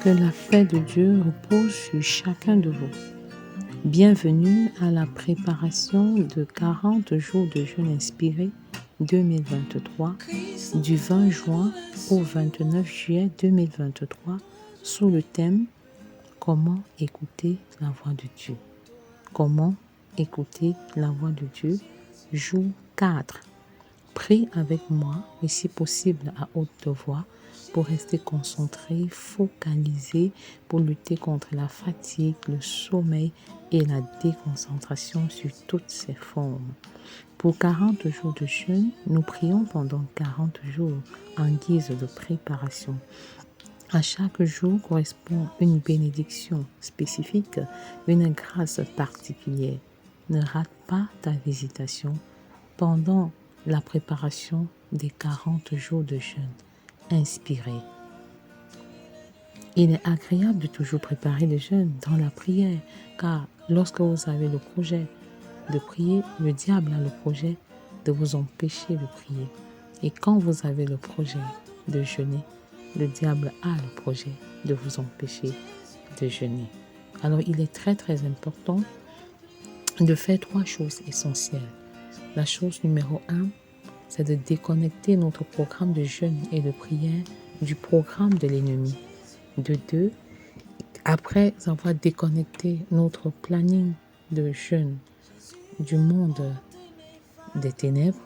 Que la paix de Dieu repose sur chacun de vous. Bienvenue à la préparation de 40 jours de jeûne inspiré 2023 du 20 juin au 29 juillet 2023 sous le thème « Comment écouter la voix de Dieu ». Comment écouter la voix de Dieu, jour 4. Prie avec moi et si possible à haute voix pour rester concentré, focalisé, pour lutter contre la fatigue, le sommeil et la déconcentration sur toutes ses formes. Pour 40 jours de jeûne, nous prions pendant 40 jours en guise de préparation. À chaque jour correspond une bénédiction spécifique, une grâce particulière. Ne rate pas ta visitation pendant la préparation des 40 jours de jeûne. Inspiré. Il est agréable de toujours préparer le jeûne dans la prière, car lorsque vous avez le projet de prier, le diable a le projet de vous empêcher de prier. Et quand vous avez le projet de jeûner, le diable a le projet de vous empêcher de jeûner. Alors il est très très important de faire 3 choses essentielles. La chose numéro 1, c'est de déconnecter notre programme de jeûne et de prière du programme de l'ennemi. De 2, après avoir déconnecté notre planning de jeûne du monde des ténèbres,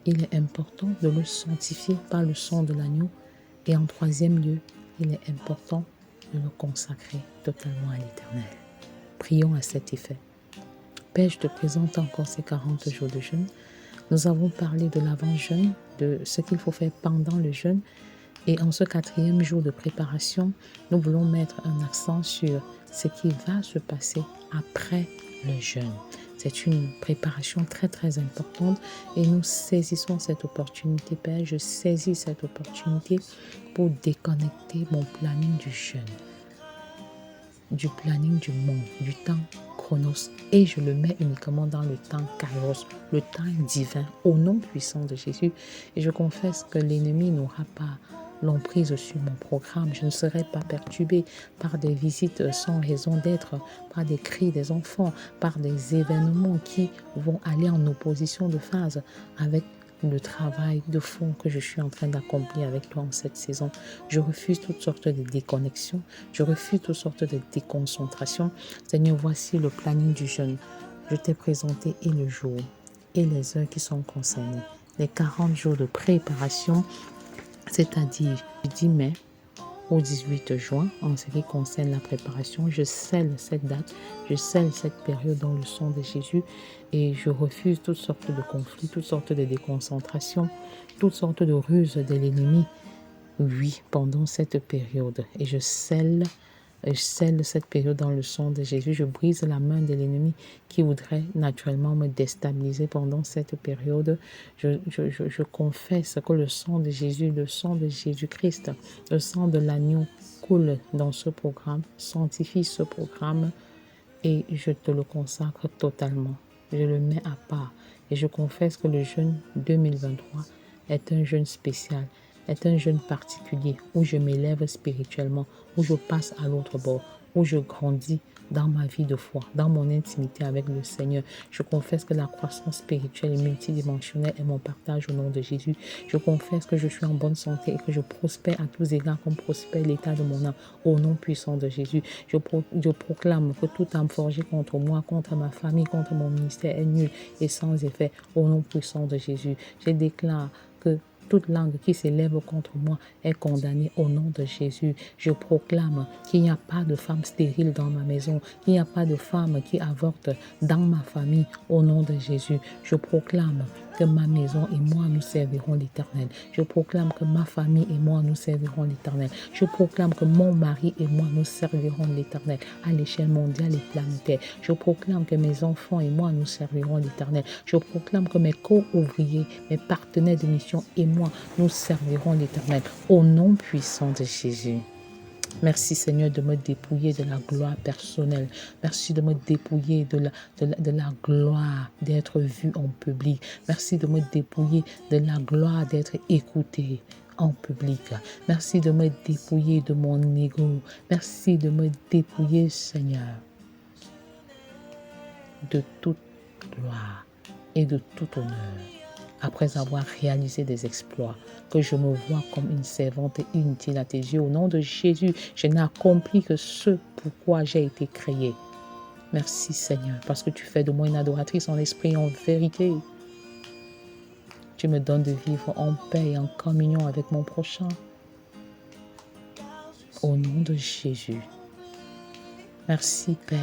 il est important de le sanctifier par le sang de l'agneau. Et en 3e lieu, il est important de le consacrer totalement à l'Éternel. Prions à cet effet. Père, je te présente encore ces 40 jours de jeûne. Nous avons parlé de l'avant-jeûne, de ce qu'il faut faire pendant le jeûne. Et en ce 4e jour de préparation, nous voulons mettre un accent sur ce qui va se passer après le jeûne. C'est une préparation très très importante et nous saisissons cette opportunité, Père. Je saisis cette opportunité pour déconnecter mon planning du jeûne, du planning du monde, du temps chronos, et je le mets uniquement dans le temps kairos, le temps divin, au nom puissant de Jésus. Et je confesse que l'ennemi n'aura pas l'emprise sur mon programme. Je ne serai pas perturbée par des visites sans raison d'être, par des cris des enfants, par des événements qui vont aller en opposition de phase avec le travail de fond que je suis en train d'accomplir avec toi en cette saison. Je refuse toutes sortes de déconnexions, je refuse toutes sortes de déconcentrations. Seigneur, voici le planning du jeûne. Je t'ai présenté et le jour et les heures qui sont concernées. Les 40 jours de préparation, c'est-à-dire du 10 mai au 18 juin, en ce qui concerne la préparation. Je scelle cette date, je scelle cette période dans le sang de Jésus et je refuse toutes sortes de conflits, toutes sortes de déconcentrations, toutes sortes de ruses de l'ennemi, oui, pendant cette période. Et je scelle cette période dans le sang de Jésus. Je brise la main de l'ennemi qui voudrait naturellement me déstabiliser pendant cette période. Je confesse que le sang de Jésus, le sang de Jésus-Christ, le sang de l'agneau coule dans ce programme, sanctifie ce programme et je te le consacre totalement. Je le mets à part et je confesse que le jeûne 2023 est un jeûne spécial, est un jeûne particulier où je m'élève spirituellement, où je passe à l'autre bord, où je grandis dans ma vie de foi, dans mon intimité avec le Seigneur. Je confesse que la croissance spirituelle et multidimensionnelle est mon partage au nom de Jésus. Je confesse que je suis en bonne santé et que je prospère à tous égards comme prospère l'état de mon âme au nom puissant de Jésus. Je proclame que toute âme forgée contre moi, contre ma famille, contre mon ministère est nulle et sans effet au nom puissant de Jésus. Je déclare que toute langue qui s'élève contre moi est condamnée au nom de Jésus. Je proclame qu'il n'y a pas de femme stérile dans ma maison, qu'il n'y a pas de femme qui avorte dans ma famille au nom de Jésus. Je proclame que ma maison et moi nous servirons l'Éternel. Je proclame que ma famille et moi nous servirons l'Éternel. Je proclame que mon mari et moi nous servirons l'Éternel à l'échelle mondiale et planétaire. Je proclame que mes enfants et moi nous servirons l'Éternel. Je proclame que mes co-ouvriers, mes partenaires de mission et moi nous servirons l'Éternel au nom puissant de Jésus. Merci Seigneur de me dépouiller de la gloire personnelle. Merci de me dépouiller de la gloire d'être vu en public. Merci de me dépouiller de la gloire d'être écouté en public. Merci de me dépouiller de mon ego. Merci de me dépouiller, Seigneur, de toute gloire et de tout honneur. Après avoir réalisé des exploits, que je me vois comme une servante inutile à tes yeux. Au nom de Jésus, je n'ai accompli que ce pourquoi j'ai été créé. Merci Seigneur, parce que tu fais de moi une adoratrice en esprit et en vérité. Tu me donnes de vivre en paix et en communion avec mon prochain. Au nom de Jésus. Merci Père,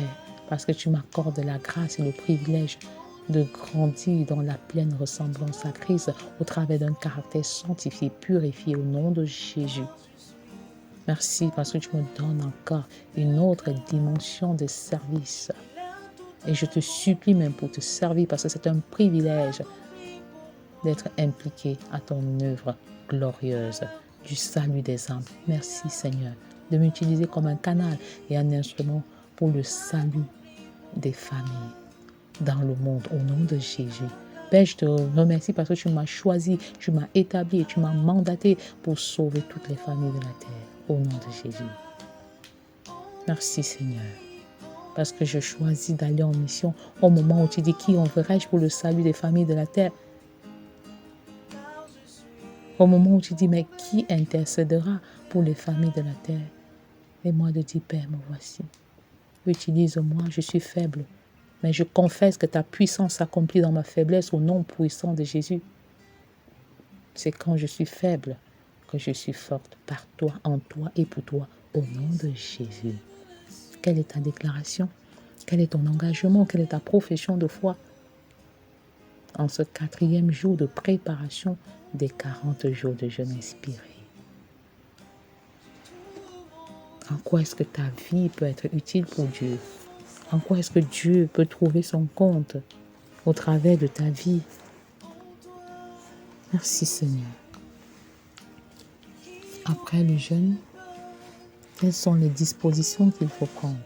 parce que tu m'accordes la grâce et le privilège de grandir dans la pleine ressemblance à Christ au travers d'un caractère sanctifié, purifié au nom de Jésus. Merci parce que tu me donnes encore une autre dimension de service. Et je te supplie même pour te servir parce que c'est un privilège d'être impliqué à ton œuvre glorieuse du salut des âmes. Merci Seigneur de m'utiliser comme un canal et un instrument pour le salut des familles dans le monde au nom de Jésus. Père, je te remercie parce que tu m'as choisi, tu m'as établi et tu m'as mandaté pour sauver toutes les familles de la terre au nom de Jésus. Merci Seigneur parce que je choisis d'aller en mission au moment où tu dis qui enverrai-je pour le salut des familles de la terre. Au moment où tu dis mais qui intercédera pour les familles de la terre. Et moi de dire Père, me voici. Utilise-moi, je suis faible. Mais je confesse que ta puissance s'accomplit dans ma faiblesse au nom puissant de Jésus. C'est quand je suis faible que je suis forte par toi, en toi et pour toi, au nom de Jésus. Quelle est ta déclaration? Quel est ton engagement? Quelle est ta profession de foi? En ce 4e jour de préparation des 40 jours de jeûne inspiré. En quoi est-ce que ta vie peut être utile pour Dieu? En quoi est-ce que Dieu peut trouver son compte au travers de ta vie? Merci Seigneur. Après le jeûne, quelles sont les dispositions qu'il faut prendre?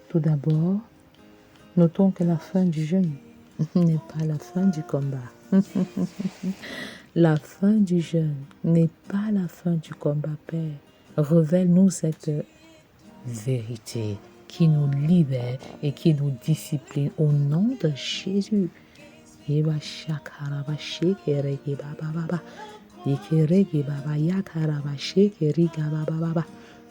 Tout d'abord, notons que la fin du jeûne n'est pas la fin du combat. La fin du jeûne n'est pas la fin du combat, Père. Révèle-nous cette vérité qui nous libère et qui nous discipline au nom de Jésus.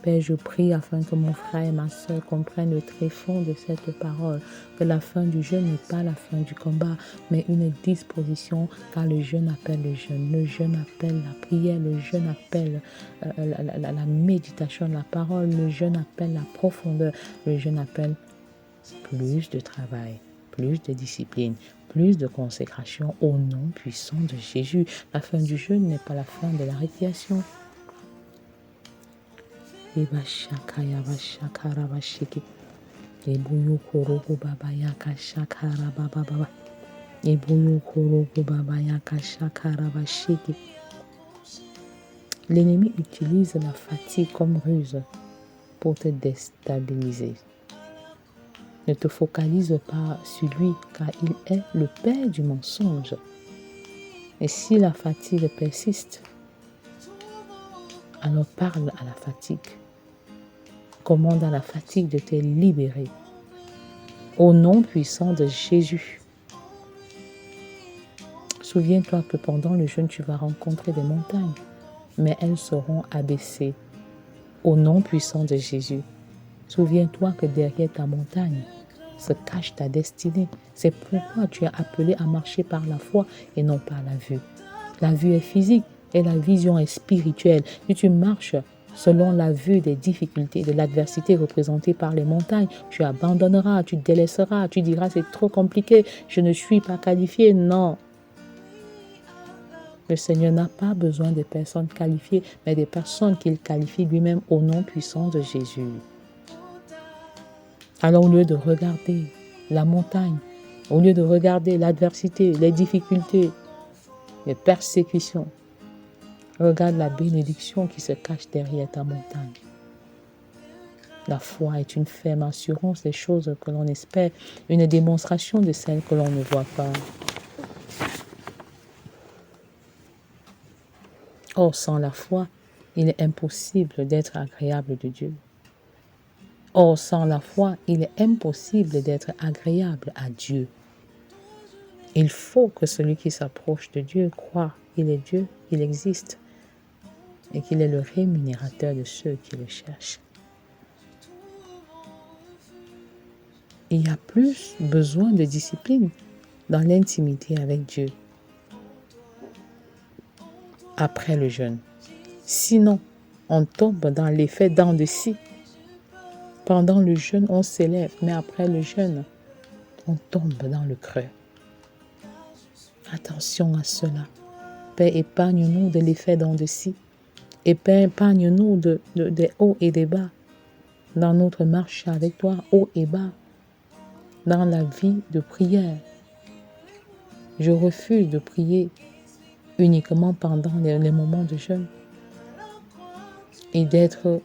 Père, je prie afin que mon frère et ma soeur comprennent le tréfond de cette parole, que la fin du jeûne n'est pas la fin du combat, mais une disposition, car le jeûne appelle le jeûne, le jeûne appelle la prière, le jeûne appelle la méditation de la parole, le jeûne appelle la profondeur, le jeûne appelle plus de travail, plus de discipline, plus de consécration au nom puissant de Jésus. La fin du jeûne n'est pas la fin de la récréation. L'ennemi utilise la fatigue comme ruse pour te déstabiliser. Ne te focalise pas sur lui, car il est le père du mensonge. Et si la fatigue persiste, alors parle à la fatigue. Commande à la fatigue de te libérer. Au nom puissant de Jésus. Souviens-toi que pendant le jeûne, tu vas rencontrer des montagnes, mais elles seront abaissées. Au nom puissant de Jésus. Souviens-toi que derrière ta montagne se cache ta destinée. C'est pourquoi tu es appelé à marcher par la foi et non par la vue. La vue est physique et la vision est spirituelle. Si tu marches selon la vue des difficultés, de l'adversité représentée par les montagnes, tu abandonneras, tu délaisseras, tu diras c'est trop compliqué, je ne suis pas qualifié. Non. Le Seigneur n'a pas besoin de personnes qualifiées, mais des personnes qu'il qualifie lui-même au nom puissant de Jésus. Alors au lieu de regarder la montagne, au lieu de regarder l'adversité, les difficultés, les persécutions, regarde la bénédiction qui se cache derrière ta montagne. La foi est une ferme assurance des choses que l'on espère, une démonstration de celles que l'on ne voit pas. Or, sans la foi, il est impossible d'être agréable de Dieu. Or, sans la foi, il est impossible d'être agréable à Dieu. Il faut que celui qui s'approche de Dieu croit qu'il est Dieu, qu'il existe et qu'il est le rémunérateur de ceux qui le cherchent. Il y a plus besoin de discipline dans l'intimité avec Dieu après le jeûne. Sinon, on tombe dans l'effet dents de scie. Pendant le jeûne, on s'élève, mais après le jeûne, on tombe dans le creux. Attention à cela. Père, épargne-nous de l'effet dents de scie. Et Père, épargne-nous des hauts et des bas dans notre marche avec toi, hauts et bas, dans la vie de prière. Je refuse de prier uniquement pendant les moments de jeûne et d'être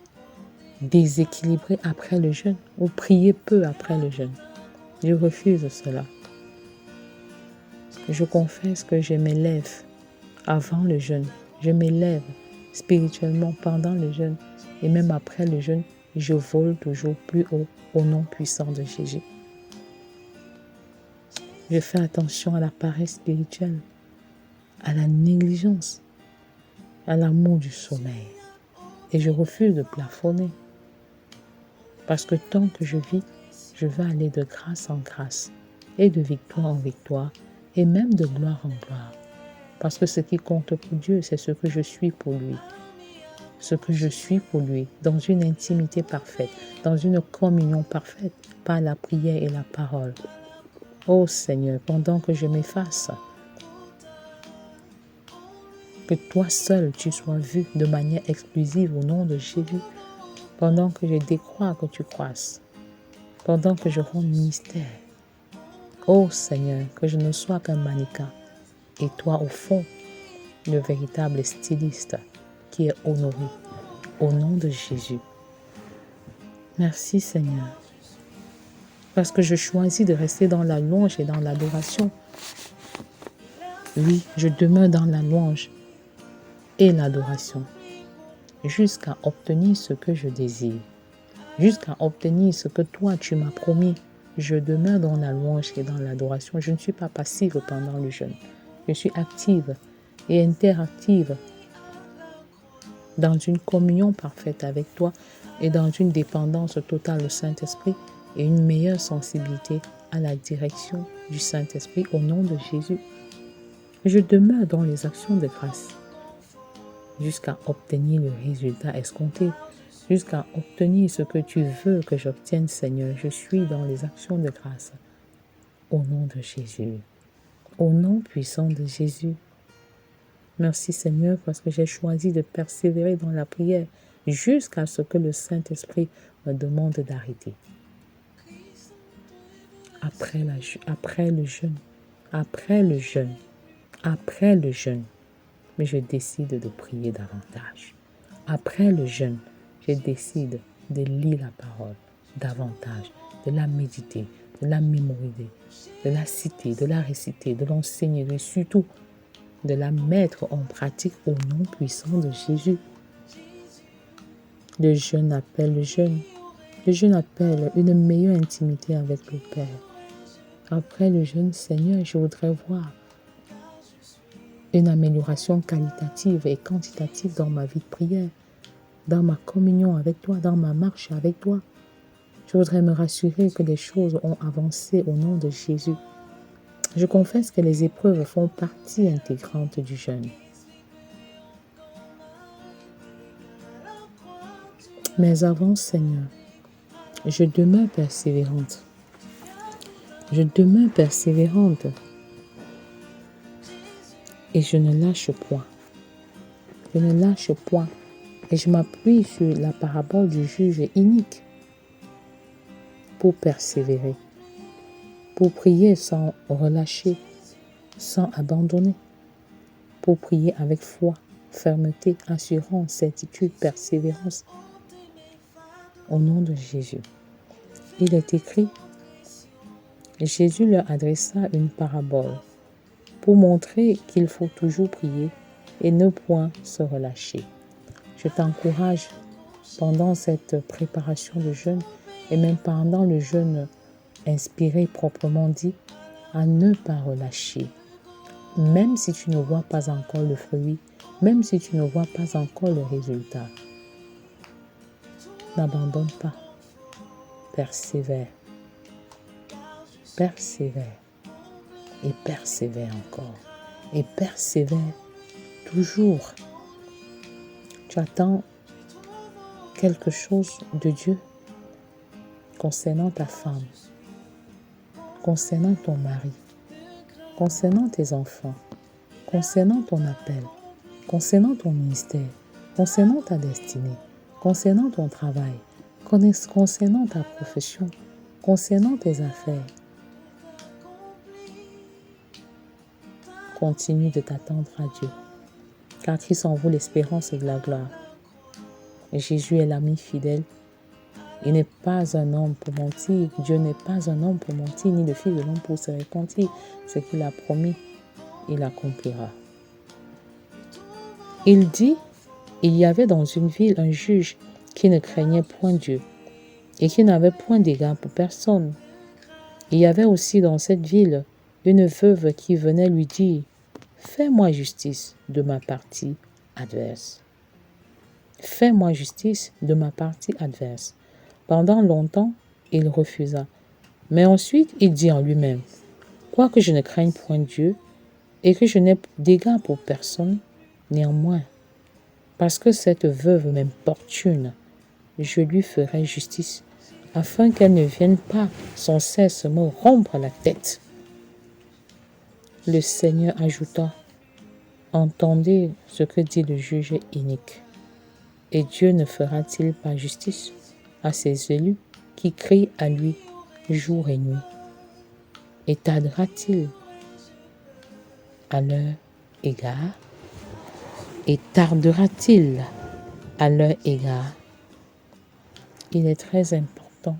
déséquilibré après le jeûne ou prier peu après le jeûne. Je refuse cela. Je confesse que je m'élève avant le jeûne. Je m'élève spirituellement pendant le jeûne et même après le jeûne, je vole toujours plus haut au nom puissant de Jésus. Je fais attention à la paresse spirituelle, à la négligence, à l'amour du sommeil. Et je refuse de plafonner. Parce que tant que je vis, je vais aller de grâce en grâce et de victoire en victoire et même de gloire en gloire. Parce que ce qui compte pour Dieu, c'est ce que je suis pour lui. Ce que je suis pour lui, dans une intimité parfaite, dans une communion parfaite, par la prière et la parole. Ô Seigneur, pendant que je m'efface, que toi seul tu sois vu de manière exclusive au nom de Jésus, pendant que je décrois que tu croisses, pendant que je rends mystère. Ô Seigneur, que je ne sois qu'un mannequin, et toi au fond, le véritable styliste qui est honoré, au nom de Jésus. Merci Seigneur, parce que je choisis de rester dans la louange et dans l'adoration. Oui, je demeure dans la louange et l'adoration, jusqu'à obtenir ce que je désire, jusqu'à obtenir ce que toi tu m'as promis. Je demeure dans la louange et dans l'adoration. Je ne suis pas passive pendant le jeûne. Je suis active et interactive dans une communion parfaite avec toi et dans une dépendance totale au Saint-Esprit et une meilleure sensibilité à la direction du Saint-Esprit au nom de Jésus. Je demeure dans les actions de grâce jusqu'à obtenir le résultat escompté, jusqu'à obtenir ce que tu veux que j'obtienne, Seigneur. Je suis dans les actions de grâce au nom de Jésus, au nom puissant de Jésus. Merci Seigneur parce que j'ai choisi de persévérer dans la prière jusqu'à ce que le Saint-Esprit me demande d'arrêter. Après le jeûne, mais je décide de prier davantage. Après le jeûne, je décide de lire la parole davantage, de la méditer, de la mémoriser, de la citer, de la réciter, de l'enseigner, et surtout de la mettre en pratique au nom puissant de Jésus. Le jeûne appelle le jeûne. Le jeûne appelle une meilleure intimité avec le Père. Après le jeûne, Seigneur, je voudrais voir une amélioration qualitative et quantitative dans ma vie de prière, dans ma communion avec toi, dans ma marche avec toi. Je voudrais me rassurer que les choses ont avancé au nom de Jésus. Je confesse que les épreuves font partie intégrante du jeûne. Mais avant, Seigneur, je demeure persévérante. Je demeure persévérante et je ne lâche point. Je ne lâche point et je m'appuie sur la parabole du juge inique pour persévérer, pour prier sans relâcher, sans abandonner, pour prier avec foi, fermeté, assurance, certitude, persévérance. Au nom de Jésus. Il est écrit, Jésus leur adressa une parabole pour montrer qu'il faut toujours prier et ne point se relâcher. Je t'encourage pendant cette préparation de jeûne et même pendant le jeûne inspiré proprement dit, à ne pas relâcher. Même si tu ne vois pas encore le fruit, même si tu ne vois pas encore le résultat, n'abandonne pas. Persévère. Persévère. Et persévère encore. Et persévère toujours. Tu attends quelque chose de Dieu concernant ta femme, concernant ton mari, concernant tes enfants, concernant ton appel, concernant ton ministère, concernant ta destinée, concernant ton travail, concernant ta profession, concernant tes affaires. Continue de t'attendre à Dieu, car Christ en vous l'espérance de la gloire. Et Jésus est l'ami fidèle. Il n'est pas un homme pour mentir. Dieu n'est pas un homme pour mentir, ni le fils de l'homme pour se repentir. Ce qu'il a promis, il accomplira. Il dit, il y avait dans une ville un juge qui ne craignait point Dieu et qui n'avait point d'égard pour personne. Il y avait aussi dans cette ville une veuve qui venait lui dire, fais-moi justice de ma partie adverse. Fais-moi justice de ma partie adverse. Pendant longtemps, il refusa. Mais ensuite, il dit en lui-même, quoique je ne craigne point Dieu et que je n'ai d'égard pour personne, néanmoins, parce que cette veuve m'importune, je lui ferai justice, afin qu'elle ne vienne pas sans cesse me rompre la tête. Le Seigneur ajouta, entendez ce que dit le juge inique. Et Dieu ne fera-t-il pas justice à ses élus qui crient à lui jour et nuit? Et tardera-t-il à leur égard? Et tardera-t-il à leur égard? Il est très important,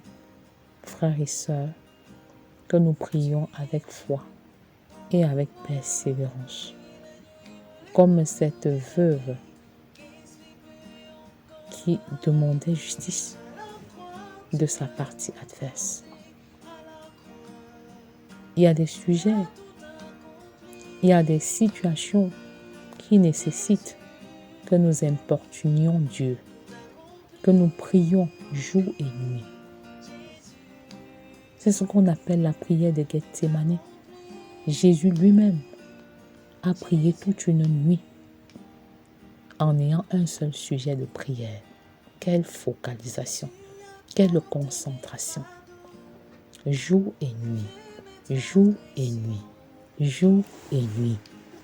frères et sœurs, que nous prions avec foi et avec persévérance. Comme cette veuve qui demandait justice de sa partie adverse. Il y a des sujets, il y a des situations qui nécessitent que nous importunions Dieu, que nous prions jour et nuit. C'est ce qu'on appelle la prière de Gethsémani. Jésus lui-même a prié toute une nuit en ayant un seul sujet de prière. Quelle focalisation, quelle concentration. Jour et nuit, jour et nuit, jour et nuit.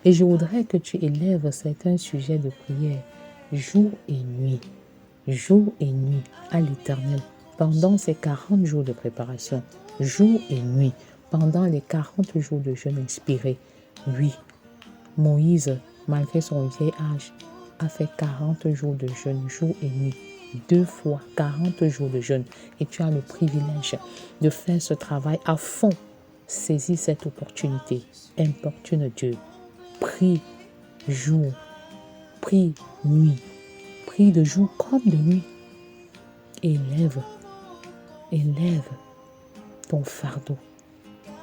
Et je voudrais que tu élèves certains sujets de prière jour et nuit à l'Éternel pendant ces 40 jours de préparation, jour et nuit, pendant les 40 jours de jeûne inspiré. Oui, Moïse, malgré son vieil âge, a fait 40 jours de jeûne, jour et nuit. 2 fois 40 jours de jeûne. Et tu as le privilège de faire ce travail à fond. Saisis cette opportunité. Importune Dieu. Prie jour, prie nuit. Prie de jour comme de nuit. Élève ton fardeau.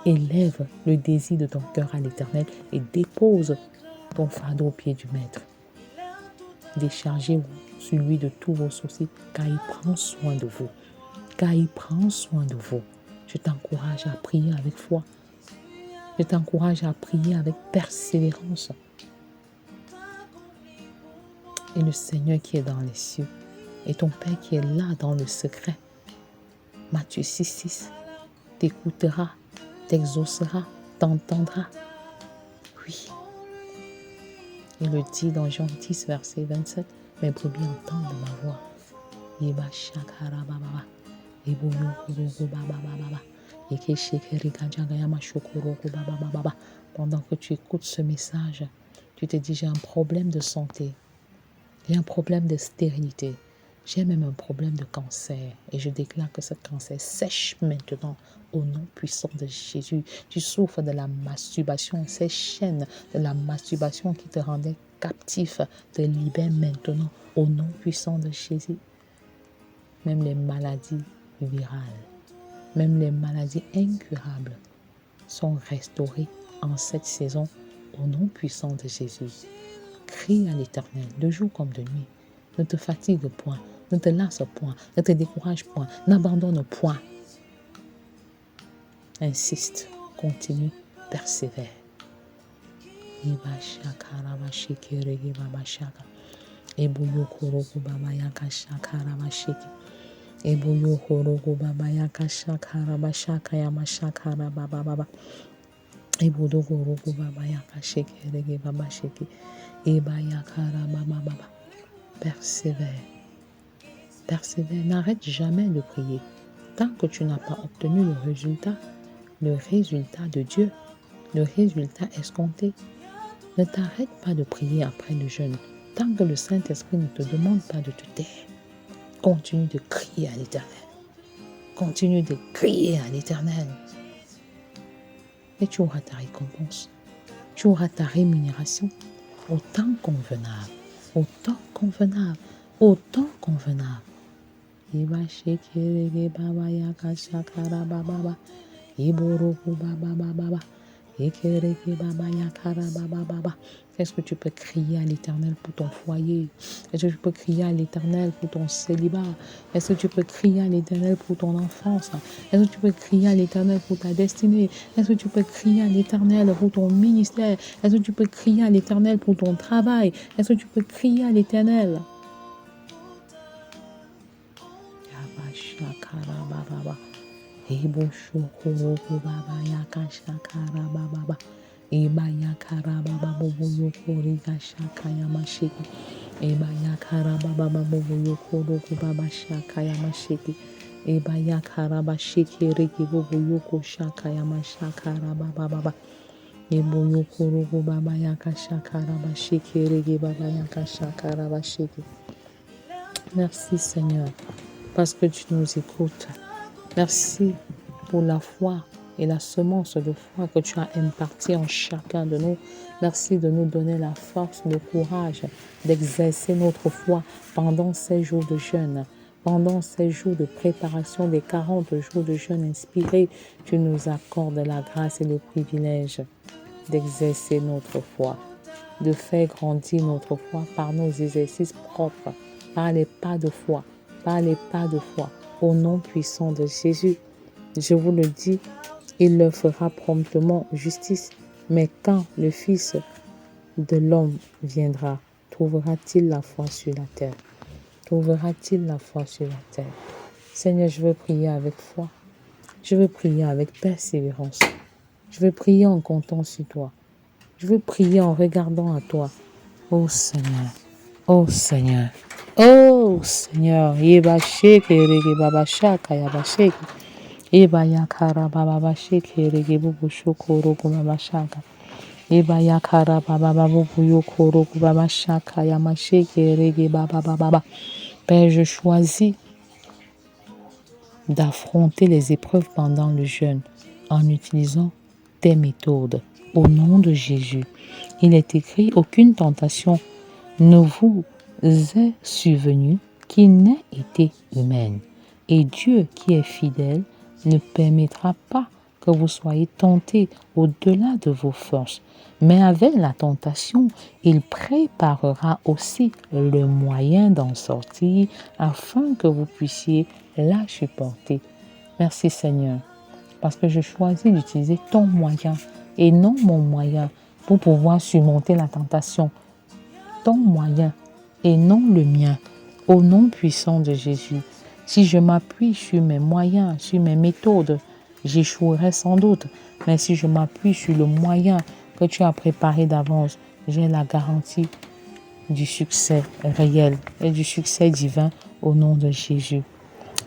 Élève le désir de ton cœur à l'Éternel et dépose ton fardeau au pied du Maître. Déchargez-vous sur lui de tous vos soucis, car il prend soin de vous. Je t'encourage à prier avec foi. Je t'encourage à prier avec persévérance. Et le Seigneur qui est dans les cieux, et ton Père qui est là dans le secret, Matthieu 6,6, t'écoutera, t'exaucera, t'entendra. Oui. Il le dit dans Jean 10, verset 27, mes brebis entendent ma voix. Pendant que tu écoutes ce message, tu te dis, j'ai un problème de santé, j'ai un problème de stérilité, j'ai même un problème de cancer. Et je déclare que ce cancer sèche maintenant au nom puissant de Jésus. Tu souffres de la masturbation, ces chaînes de la masturbation qui te rendaient captifs te libèrent maintenant au nom puissant de Jésus. Même les maladies virales, même les maladies incurables sont restaurées en cette saison au nom puissant de Jésus. Crie à l'Éternel de jour comme de nuit. Ne te fatigue point, ne te lasse point, ne te décourage point, n'abandonne point. Insiste, continue, persévère. Persévère. Persévère, n'arrête jamais de prier. Tant que tu n'as pas obtenu le résultat de Dieu, le résultat escompté, ne t'arrête pas de prier après le jeûne. Tant que le Saint-Esprit ne te demande pas de te taire, continue de crier à l'Éternel. Continue de crier à l'Éternel. Et tu auras ta récompense. Tu auras ta rémunération au temps convenable. Au temps convenable. Au temps convenable. Est-ce que tu peux crier à l'Éternel pour ton foyer? Est-ce que tu peux crier à l'Éternel pour ton célibat? Est-ce que tu peux crier à l'Éternel pour ton enfance? Est-ce que tu peux crier à l'Éternel pour ta destinée? Est-ce que tu peux crier à l'Éternel pour ton ministère? Est-ce que tu peux crier à l'Éternel pour ton travail? Est-ce que tu peux crier à l'Éternel? Merci Seigneur, parce que tu nous écoutes. Merci pour la foi et la semence de foi que tu as impartie en chacun de nous. Merci de nous donner la force, le courage d'exercer notre foi pendant ces jours de jeûne. Pendant ces jours de préparation des 40 jours de jeûne inspirés, tu nous accordes la grâce et le privilège d'exercer notre foi, de faire grandir notre foi par nos exercices propres, par les pas de foi, au nom puissant de Jésus. Je vous le dis, il leur fera promptement justice, mais quand le Fils de l'homme viendra, trouvera-t-il la foi sur la terre? Trouvera-t-il la foi sur la terre? Seigneur, je veux prier avec foi. Je veux prier avec persévérance. Je veux prier en comptant sur toi. Je veux prier en regardant à toi. Oh Seigneur, oh Seigneur, oh Seigneur. Yeba sheke rege baba shaka yaba sheke. Yeba yakara baba sheke rege bubu shoko rogo baba shaka. Yeba yakara baba bubu yoko rogo baba shaka yama sheke rege baba. Père, je choisis d'affronter les épreuves pendant le jeûne en utilisant tes méthodes. Au nom de Jésus, il est écrit, aucune tentation ne vous est survenue qui n'ait été humaine. Et Dieu qui est fidèle ne permettra pas que vous soyez tentés au-delà de vos forces. Mais avec la tentation, il préparera aussi le moyen d'en sortir afin que vous puissiez la supporter. Merci Seigneur, parce que je choisis d'utiliser ton moyen et non mon moyen pour pouvoir surmonter la tentation. Ton moyen et non le mien, au nom puissant de Jésus. Si je m'appuie sur mes moyens, sur mes méthodes, j'échouerai sans doute. Mais si je m'appuie sur le moyen que tu as préparé d'avance, j'ai la garantie du succès réel et du succès divin au nom de Jésus.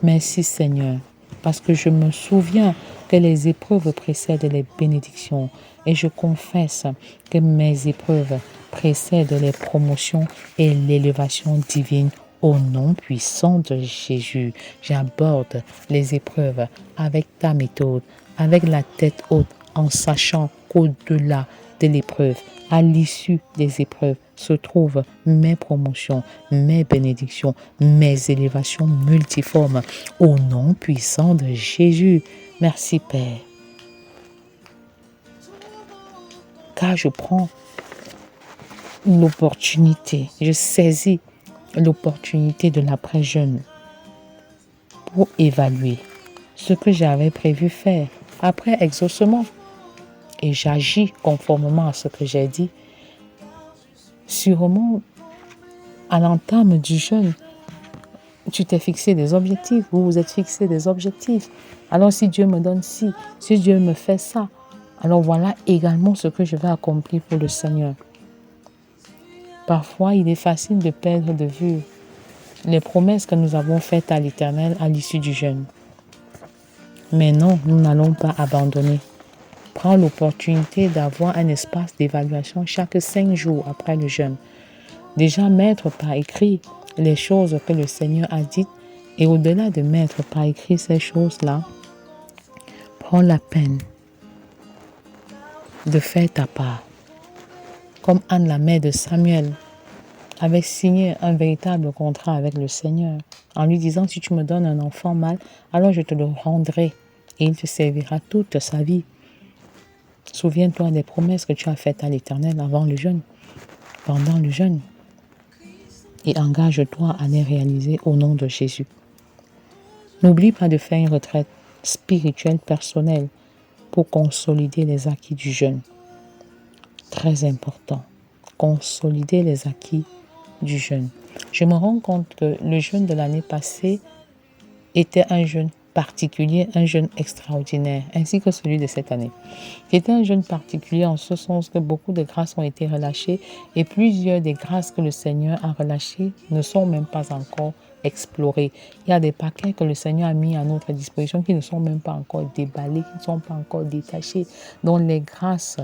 Merci Seigneur, parce que je me souviens que les épreuves précèdent les bénédictions et je confesse que mes épreuves précèdent les promotions et l'élévation divine au nom puissant de Jésus. J'aborde les épreuves avec ta méthode, avec la tête haute, en sachant qu'au-delà de l'épreuve, à l'issue des épreuves, se trouvent mes promotions, mes bénédictions, mes élévations multiformes. Au nom puissant de Jésus. Merci Père. Car je prends l'opportunité, je saisis l'opportunité de l'après-jeûne pour évaluer ce que j'avais prévu faire après exaucement. Et j'agis conformément à ce que j'ai dit. Sûrement, à l'entame du jeûne, tu t'es fixé des objectifs, vous vous êtes fixé des objectifs. Alors si Dieu me donne ci, si Dieu me fait ça, alors voilà également ce que je vais accomplir pour le Seigneur. Parfois, il est facile de perdre de vue les promesses que nous avons faites à l'Éternel à l'issue du jeûne. Mais non, nous n'allons pas abandonner. Prends l'opportunité d'avoir un espace d'évaluation chaque 5 jours après le jeûne. Déjà mettre par écrit les choses que le Seigneur a dites et au-delà de mettre par écrit ces choses-là, prends la peine de faire ta part. Comme Anne, la mère de Samuel, avait signé un véritable contrat avec le Seigneur en lui disant: si tu me donnes un enfant mâle, alors je te le rendrai et il te servira toute sa vie. Souviens-toi des promesses que tu as faites à l'Éternel avant le jeûne, pendant le jeûne, et engage-toi à les réaliser au nom de Jésus. N'oublie pas de faire une retraite spirituelle personnelle pour consolider les acquis du jeûne. Très important, consolider les acquis du jeûne. Je me rends compte que le jeûne de l'année passée était un jeûne particulier, un jeûne extraordinaire, ainsi que celui de cette année. C'était un jeûne particulier en ce sens que beaucoup de grâces ont été relâchées et plusieurs des grâces que le Seigneur a relâchées ne sont même pas encore explorées. Il y a des paquets que le Seigneur a mis à notre disposition qui ne sont même pas encore déballés, qui ne sont pas encore détachés, dont les grâces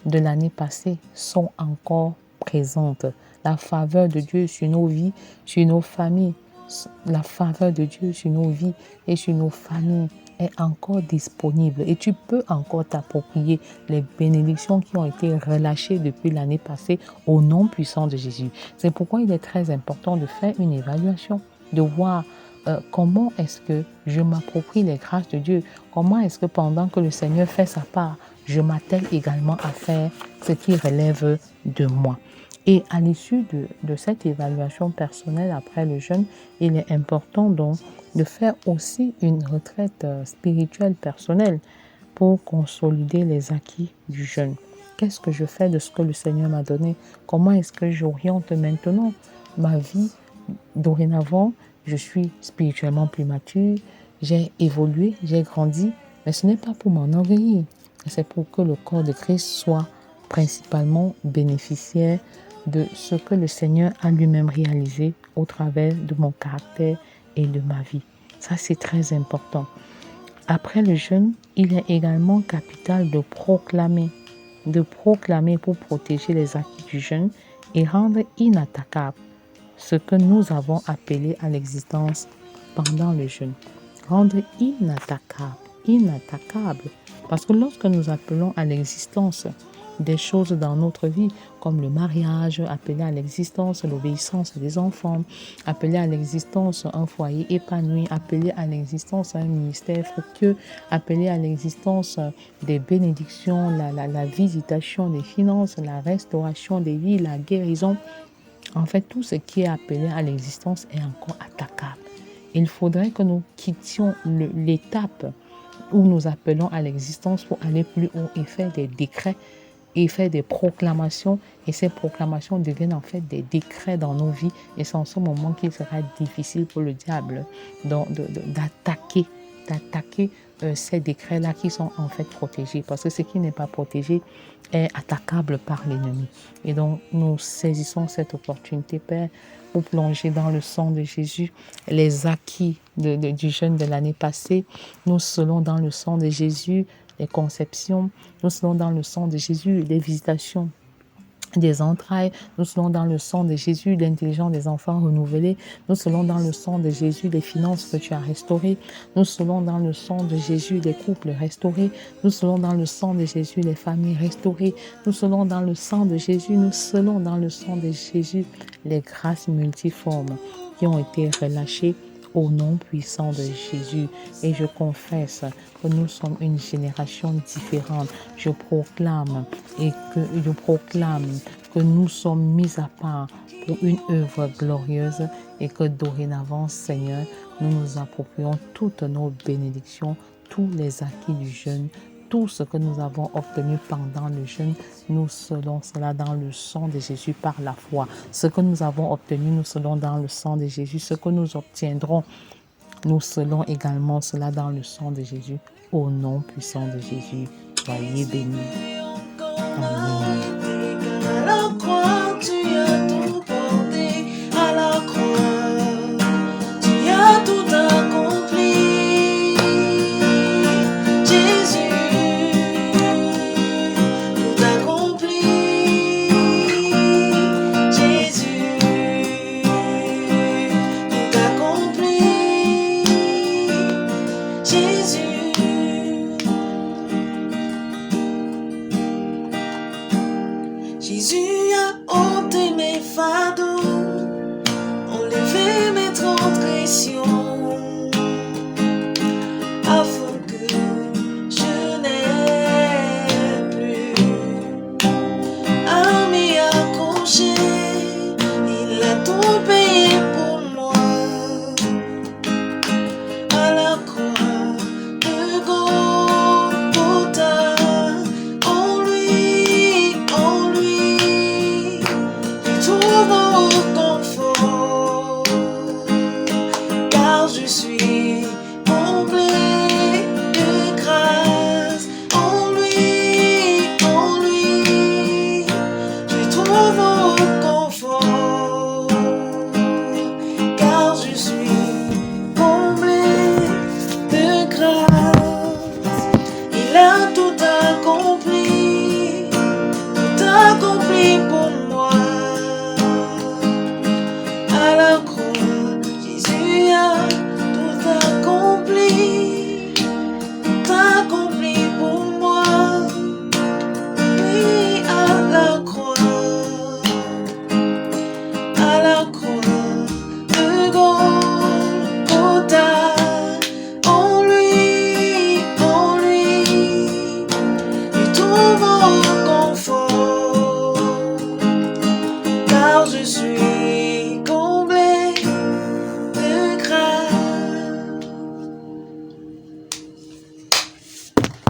de l'année passée sont encore présentes. La faveur de Dieu sur nos vies, sur nos familles, la faveur de Dieu sur nos vies et sur nos familles est encore disponible et tu peux encore t'approprier les bénédictions qui ont été relâchées depuis l'année passée au nom puissant de Jésus. C'est pourquoi il est très important de faire une évaluation, de voir comment est-ce que je m'approprie les grâces de Dieu, comment est-ce que pendant que le Seigneur fait sa part, je m'attelle également à faire ce qui relève de moi. Et à l'issue de cette évaluation personnelle après le jeûne, il est important donc de faire aussi une retraite spirituelle personnelle pour consolider les acquis du jeûne. Qu'est-ce que je fais de ce que le Seigneur m'a donné? Comment est-ce que j'oriente maintenant ma vie? Dorénavant, je suis spirituellement plus mature, j'ai évolué, j'ai grandi, mais ce n'est pas pour m'enorgueillir, c'est pour que le corps de Christ soit principalement bénéficiaire de ce que le Seigneur a lui-même réalisé au travers de mon caractère et de ma vie. Ça, c'est très important. Après le jeûne, il est également capital de proclamer pour protéger les acquis du jeûne et rendre inattaquable ce que nous avons appelé à l'existence pendant le jeûne. Rendre inattaquable. Parce que lorsque nous appelons à l'existence des choses dans notre vie, comme le mariage, appeler à l'existence l'obéissance des enfants, appeler à l'existence un foyer épanoui, appeler à l'existence un ministère fructueux, appeler à l'existence des bénédictions, la visitation des finances, la restauration des vies, la guérison. En fait, tout ce qui est appelé à l'existence est encore attaquable. Il faudrait que nous quittions l'étape où nous appelons à l'existence pour aller plus haut et faire des décrets et faire des proclamations, et ces proclamations deviennent en fait des décrets dans nos vies, et c'est en ce moment qu'il sera difficile pour le diable d'attaquer ces décrets-là qui sont en fait protégés, parce que ce qui n'est pas protégé est attaquable par l'ennemi. Et donc nous saisissons cette opportunité, Père, pour plonger dans le sang de Jésus les acquis du jeûne de l'année passée. Nous scellons dans le sang de Jésus les conceptions, nous scellons dans le sang de Jésus les visitations des entrailles. Nous serons dans le sang de Jésus, l'intelligence des enfants renouvelée. Nous serons dans le sang de Jésus, les finances que tu as restaurées. Nous serons dans le sang de Jésus, les couples restaurés. Nous serons dans le sang de Jésus, les familles restaurées. Nous serons dans le sang de Jésus. Nous serons dans le sang de Jésus, les grâces multiformes qui ont été relâchées au nom puissant de Jésus. Et je confesse que nous sommes une génération différente. Je proclame que nous sommes mis à part pour une œuvre glorieuse et que dorénavant, Seigneur, nous nous approprions toutes nos bénédictions, tous les acquis du jeûne, tout ce que nous avons obtenu pendant le jeûne, nous serons cela dans le sang de Jésus par la foi. Ce que nous avons obtenu, nous serons dans le sang de Jésus. Ce que nous obtiendrons, nous serons également cela dans le sang de Jésus. Au nom puissant de Jésus, soyez bénis. Amen. À la croix, tu as tout porté. À la croix, tu as tout accompli. Jésus, tout accompli. Jésus, tout accompli. Jésus. Jésus a ôté mes fardeaux, enlevé mes transgressions, afin que je n'ai plus à m'y accrocher. Il a tout payé pour moi à la croix de Golgotha. En lui, je trouve confort, car je suis comblé de grâce. En lui, je trouve confort, car je suis comblé de grâce. Il a tout accompli pour moi. À la croix, Jésus a tout accompli pour moi. Oui, à la croix de Golgotha. En lui, je trouve confort, car je suis